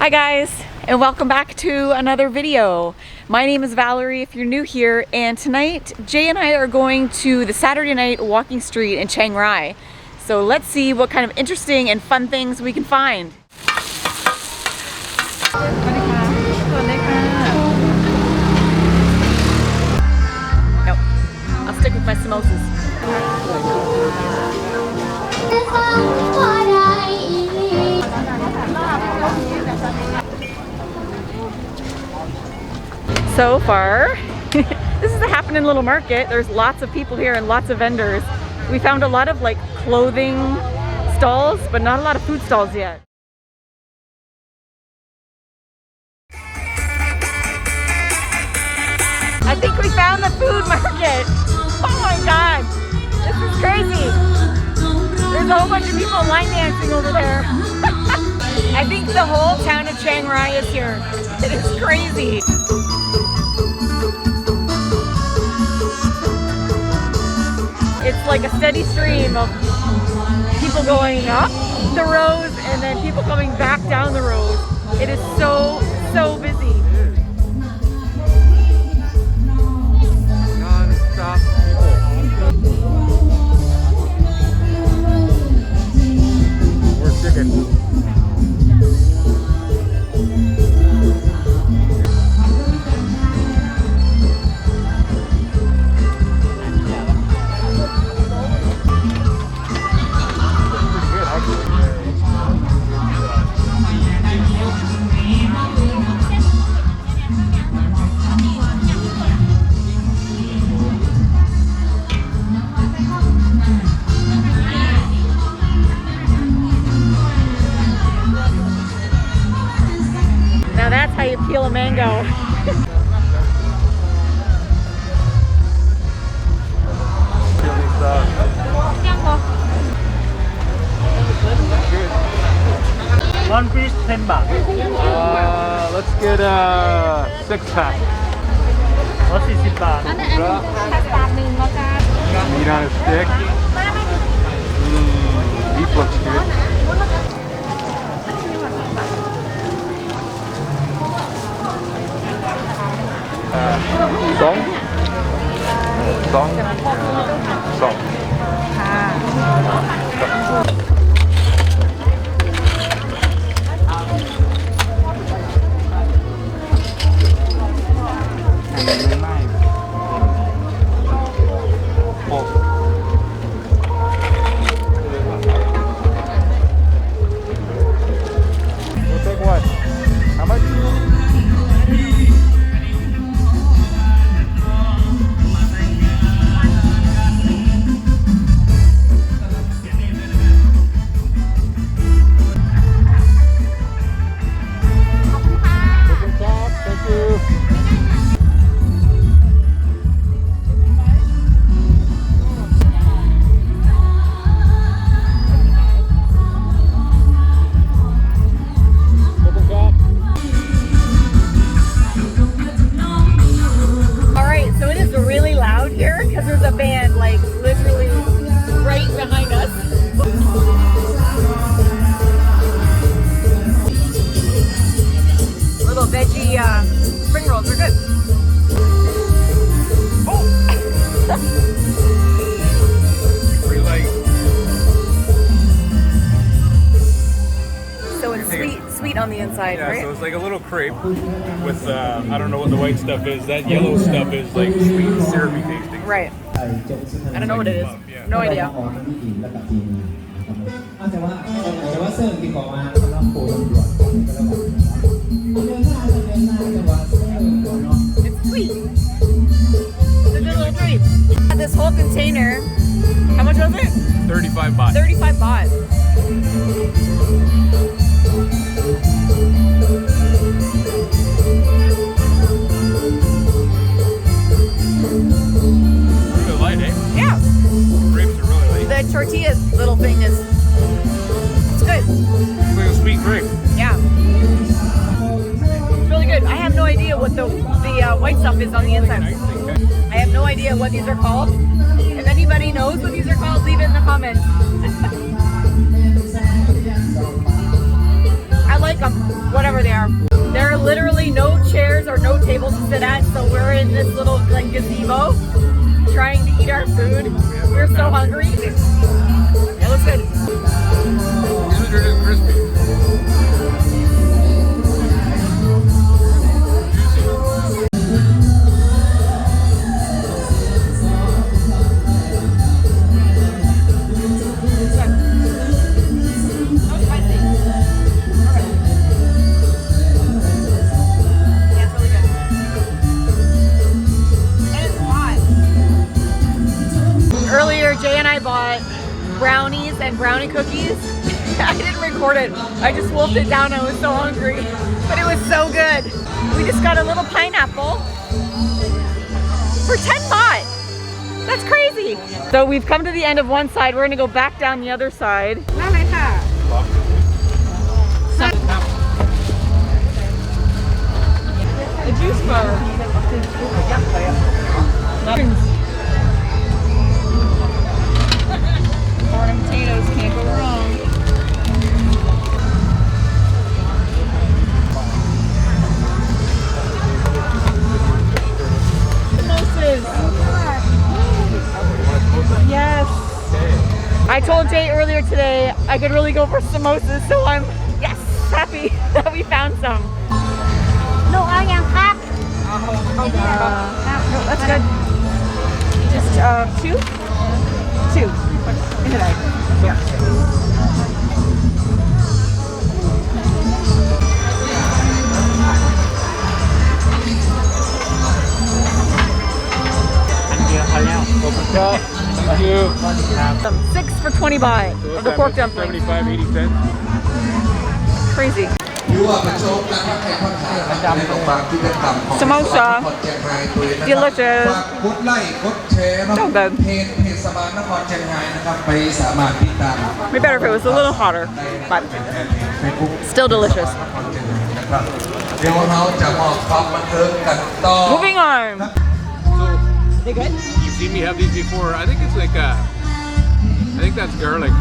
Hi guys, and welcome back to another video. My name is Valerie if you're new here, and tonight Jay and I are going to the Saturday night walking street in Chiang Rai. So let's see what kind of interesting and fun things we can find. Nope, I'll stick with my samosas. So far, this is a happening little market. There's lots of people here and lots of vendors. We found a lot of like clothing stalls, but not a lot of food stalls yet. I think we found the food market. Oh my God, this is crazy. There's a whole bunch of people line dancing over there. I think the whole town of Chiang Rai is here. It is crazy. It's like a steady stream of people going up the roads and then people coming back down the road. It is so busy. Non-stop people. We're chicken. Now that's how you peel a mango. One piece 10 baht. Let's get a 6-pack. What's 40 baht? Meat on a stick. Beef looks good. Song. We'll take one. How much? Spring rolls are good. Oh! Pretty light. So it's sweet on the inside, Yeah, right? so it's like a little crepe with, I don't know what the white stuff is. That yellow stuff is like sweet and syrupy tasting. Right. I don't know what it is. Yeah. No idea. It's sweet. It's a good little treat. This whole container, how much was it? 35 baht. 35 baht. Really light, eh? Yeah. Grapes are really light. The tortilla little thing is, it's good. It's like a sweet grape. Yeah. It's really good. I have no idea what the white stuff is on the inside. I have no idea what these are called. If anybody knows what these are called, leave it in the comments. I like them, whatever they are. tables to sit at, so we're in this little like gazebo trying to eat our food. We're so hungry. It looks good. These are just crispy. Earlier, Jay and I bought brownies and brownie cookies. I didn't record it. I just wolfed it down. I was so hungry, but it was so good. We just got a little pineapple for 10 baht. That's crazy. So we've come to the end of one side. We're gonna go back down the other side. The juice bar. Corn and potatoes, can't go wrong. Samosas. Yes. I told Jay earlier today I could really go for samosas, so I'm happy that we found some. No, that's good. Just two? Two. In the bag. Yeah. Thank you. 6 for 20 baht of the pork dumplings. 75, 80 cents. Crazy. Samosa. Delicious. So good. Be better if it was a little hotter, but still delicious. Moving on. They good? You've seen me have these before. I think it's like I think that's garlic,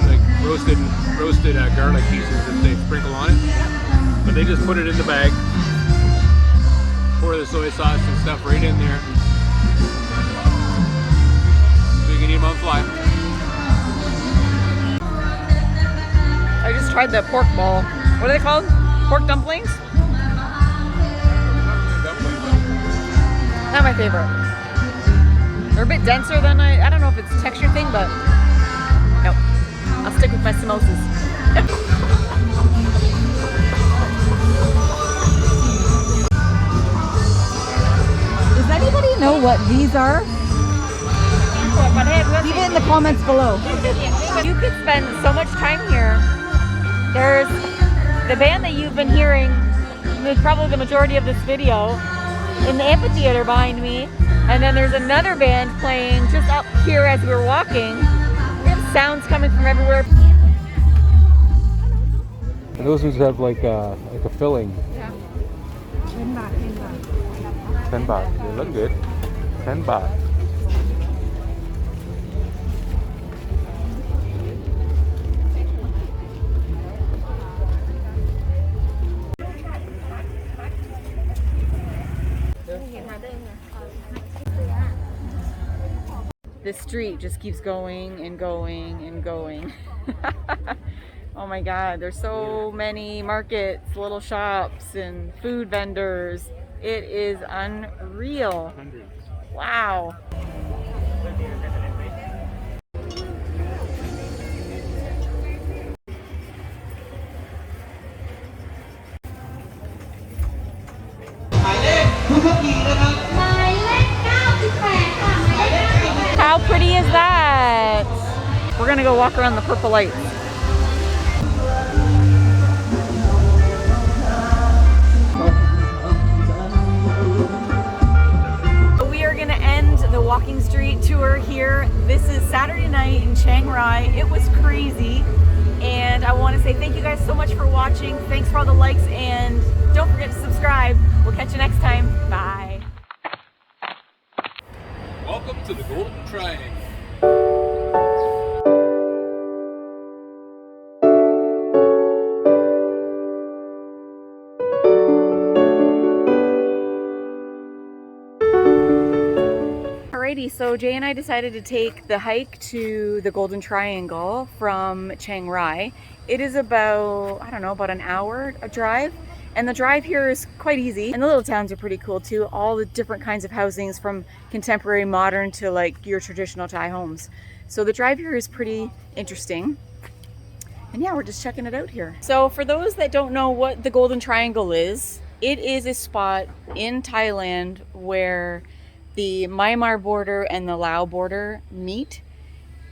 like roasted garlic pieces that they sprinkle on it. But they just put it in the bag, pour the soy sauce and stuff right in there, so you can eat them on the fly. I just tried the pork ball. What are they called? Pork dumplings? Not my favorite. They're a bit denser than I don't know if it's a texture thing, but nope. I'll stick with my samosas. Does anybody know what these are? Leave it in the comments below. You could spend so much time here. There's the band that you've been hearing, probably the majority of this video, in the amphitheater behind me, and then there's another band playing just up here as we're walking. We have sounds coming from everywhere. And those ones have like a filling. Yeah. 10 baht. They look good. 10 baht. This street just keeps going and going and going. Oh my God, there's so many markets, little shops, and food vendors. It is unreal. Wow. How pretty is that? We're gonna go walk around the purple lights. We are gonna end the walking street tour here. This is Saturday night in Chiang Rai. It was crazy. And I want to say thank you guys so much for watching. Thanks for all the likes, and don't forget to subscribe. We'll catch you next time. Bye. Welcome to the Golden Triangle. Alrighty, so Jay and I decided to take the hike to the Golden Triangle from Chiang Rai. It is about, I don't know, about an hour a drive. And the drive here is quite easy. And the little towns are pretty cool too. All the different kinds of housings from contemporary modern to like your traditional Thai homes. So the drive here is pretty interesting. And yeah, we're just checking it out here. So for those that don't know what the Golden Triangle is, it is a spot in Thailand where the Myanmar border and the Lao border meet.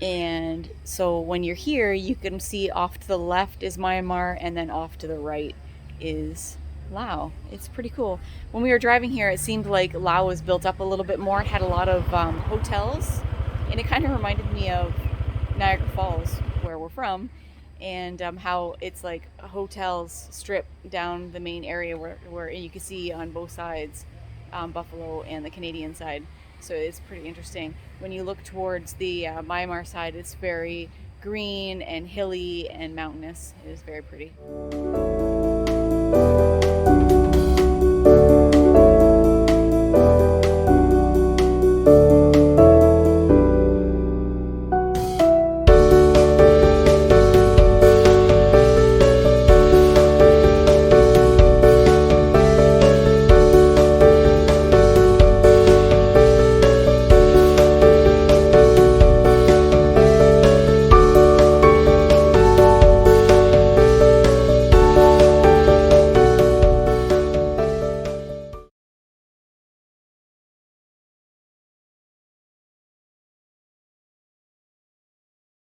And so when you're here, you can see off to the left is Myanmar and then off to the right is Lao. It's pretty cool. When we were driving here, it seemed like Lao was built up a little bit more. It had a lot of hotels, and it kind of reminded me of Niagara Falls, where we're from, and how it's like hotels strip down the main area where you can see on both sides, Buffalo and the Canadian side. So it's pretty interesting. When you look towards the Myanmar side, it's very green and hilly and mountainous. It is very pretty.